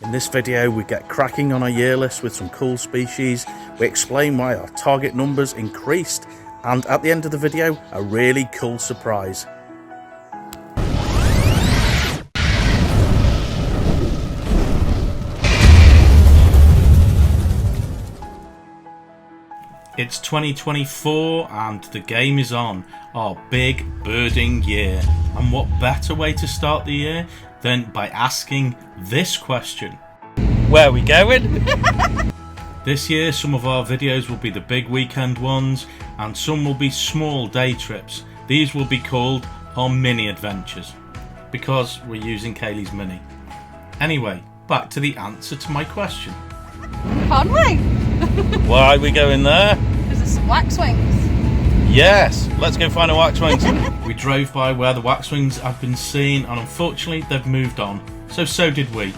In this video we get cracking on our year list with some cool species, we explain why our target numbers increased, and at the end of the video a really cool surprise. It's 2024 and the game is on, our big birding year. And what better way to start the year than by asking this question. Where are we going? This year some of our videos will be the big weekend ones and some will be small day trips. These will be called our mini adventures because we're using Kaylee's Mini. Anyway, back to the answer to my question. Can't we? Why are we going there? Because there's some waxwings. Yes, let's go find the waxwings. We drove by where the waxwings have been seen and unfortunately they've moved on. So did we.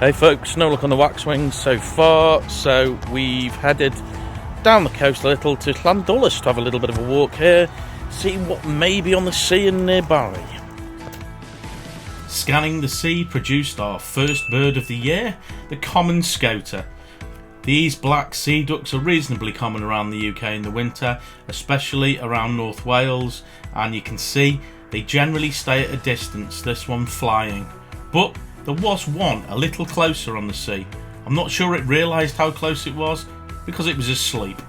Hey folks, no luck on the waxwings so far, so we've headed down the coast a little to Llandulus to have a little bit of a walk here, see what may be on the sea and nearby. Scanning the sea produced our first bird of the year, the common scouter. These black sea ducks are reasonably common around the UK in the winter, especially around North Wales, and you can see they generally stay at a distance, this one flying. But there was one a little closer on the sea. I'm not sure it realised how close it was because it was asleep.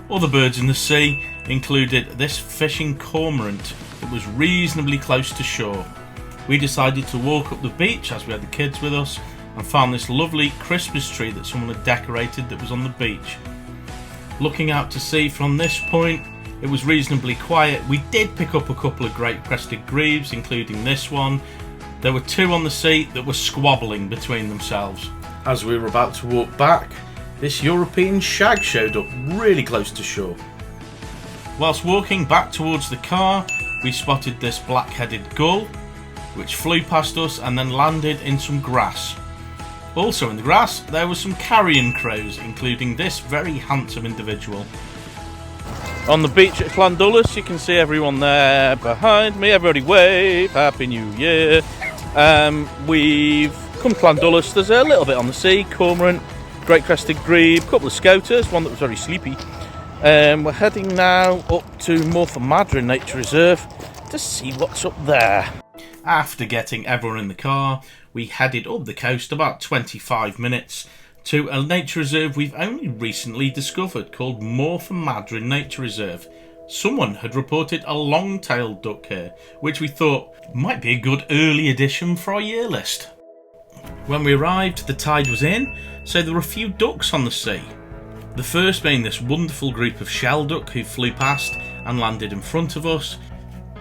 Other birds in the sea included this fishing cormorant that was reasonably close to shore. We decided to walk up the beach as we had the kids with us and found this lovely Christmas tree that someone had decorated that was on the beach. Looking out to sea from this point, it was reasonably quiet. We did pick up a couple of great crested grebes, including this one. There were two on the sea that were squabbling between themselves. As we were about to walk back, this European shag showed up really close to shore. Whilst walking back towards the car, we spotted this black-headed gull, which flew past us and then landed in some grass. Also in the grass there were some carrion crows, including this very handsome individual. On the beach at Llandulus you can see everyone there behind me. Everybody wave, Happy New Year. We've come to Llandulus, there's a little bit on the sea, cormorant, great crested grebe, couple of scouters, one that was very sleepy. We're heading now up to Morfa Madryn Nature Reserve to see what's up there. After getting everyone in the car, we headed up the coast about 25 minutes to a nature reserve we've only recently discovered called Morfa Madryn Nature Reserve. Someone had reported a long-tailed duck here, which we thought might be a good early addition for our year list. When we arrived, the tide was in, so there were a few ducks on the sea. The first being this wonderful group of shelduck who flew past and landed in front of us.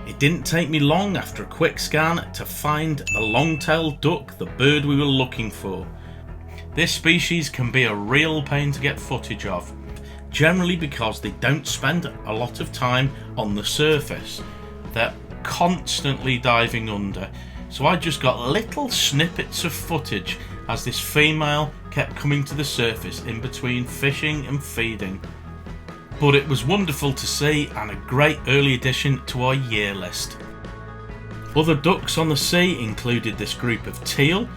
It didn't take me long after a quick scan to find the long-tailed duck, the bird we were looking for. This species can be a real pain to get footage of, generally because they don't spend a lot of time on the surface. They're constantly diving under, so I just got little snippets of footage as this female kept coming to the surface in between fishing and feeding. But it was wonderful to see and a great early addition to our year list. Other ducks on the sea included this group of teal,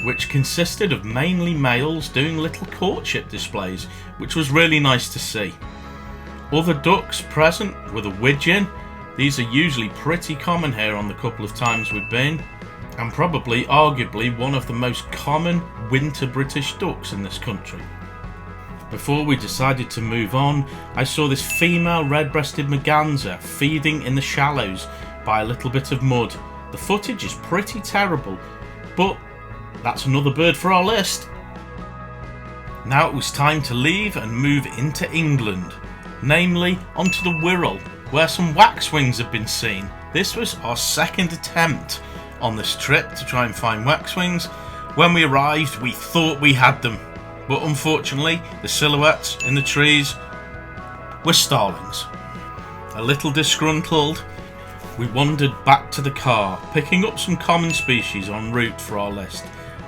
which consisted of mainly males doing little courtship displays, which was really nice to see. Other ducks present were the widgeon. These are usually pretty common here on the couple of times we've been, and probably arguably one of the most common winter British ducks in this country. Before we decided to move on, I saw this female red-breasted merganser feeding in the shallows by a little bit of mud. The footage is pretty terrible, but that's another bird for our list. Now it was time to leave and move into England, namely onto the Wirral, where some waxwings have been seen. This was our second attempt on this trip to try and find waxwings. When we arrived, we thought we had them, but unfortunately the silhouettes in the trees were starlings. A little disgruntled, we wandered back to the car, picking up some common species en route for our list,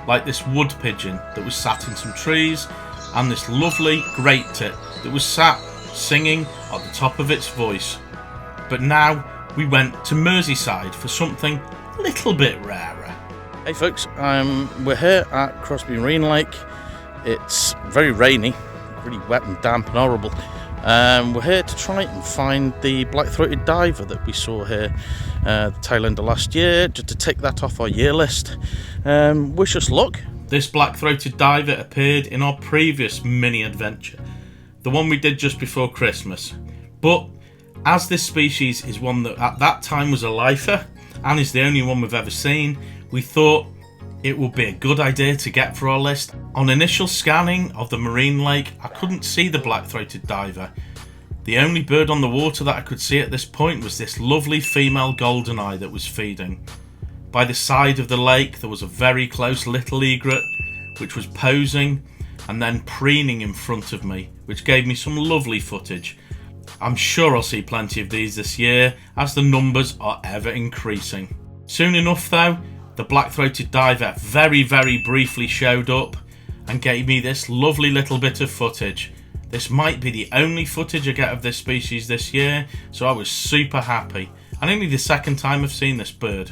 like this wood pigeon that was sat in some trees and this lovely great tit that was sat singing at the top of its voice. But now we went to Merseyside for something a little bit rarer. Hey folks, we're here at Crosby Marine Lake. It's very rainy, really wet and damp and horrible. We're here to try and find the black-throated diver that we saw here the tail end of last year, just to tick that off our year list. Wish us luck. This black-throated diver appeared in our previous mini adventure, the one we did just before Christmas. But as this species is one that at that time was a lifer and is the only one we've ever seen, we thought it would be a good idea to get for our list. On initial scanning of the marine lake, I couldn't see the black-throated diver. The only bird on the water that I could see at this point was this lovely female goldeneye that was feeding. By the side of the lake there was a very close little egret which was posing and then preening in front of me, which gave me some lovely footage. I'm sure I'll see plenty of these this year as the numbers are ever increasing. Soon enough though, the black-throated diver very briefly showed up and gave me this lovely little bit of footage. This might be the only footage I get of this species this year, so I was super happy. And only the second time I've seen this bird.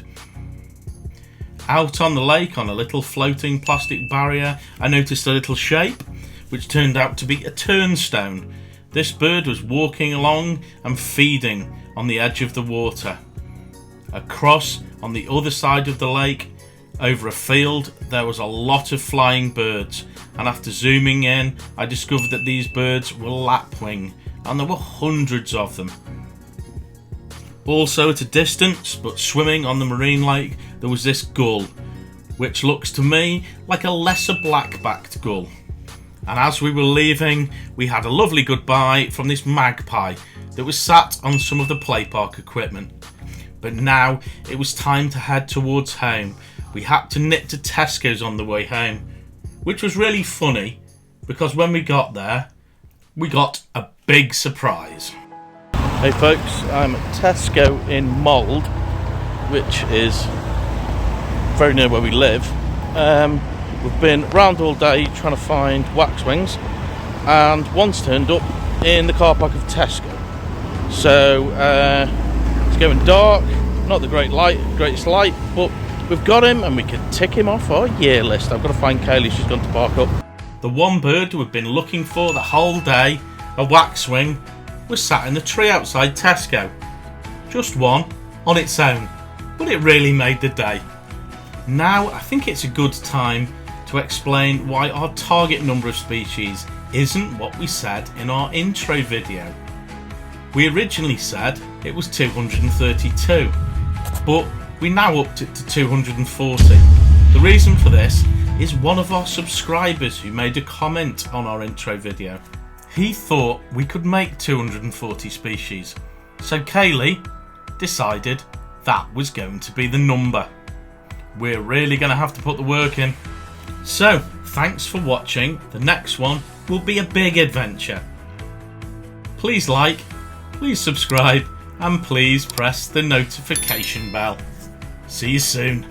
Out on the lake on a little floating plastic barrier, I noticed a little shape which turned out to be a turnstone. This bird was walking along and feeding on the edge of the water. Across on the other side of the lake, over a field, there was a lot of flying birds, and after zooming in I discovered that these birds were lapwing, and there were hundreds of them. Also at a distance, but swimming on the marine lake, there was this gull, which looks to me like a lesser black-backed gull. And as we were leaving, we had a lovely goodbye from this magpie that was sat on some of the play park equipment. But now it was time to head towards home. We had to nip to Tesco's on the way home, which was really funny because when we got there, we got a big surprise. Hey folks, I'm at Tesco in Mould, which is very near where we live. We've been round all day trying to find waxwings, and one's turned up in the car park of Tesco. So it's going dark, not the greatest light, but we've got him and we can tick him off our year list. I've got to find Kaylee, she's gone to park up. The one bird we've been looking for the whole day, a waxwing, was sat in the tree outside Tesco. Just one, on its own, but it really made the day. Now I think it's a good time to explain why our target number of species isn't what we said in our intro video. We originally said it was 232, but we now upped it to 240. The reason for this is one of our subscribers who made a comment on our intro video. He thought we could make 240 species, so Kaylee decided that was going to be the number. We're really going to have to put the work in. So, thanks for watching. The next one will be a big adventure. Please like, please subscribe, and please press the notification bell. See you soon.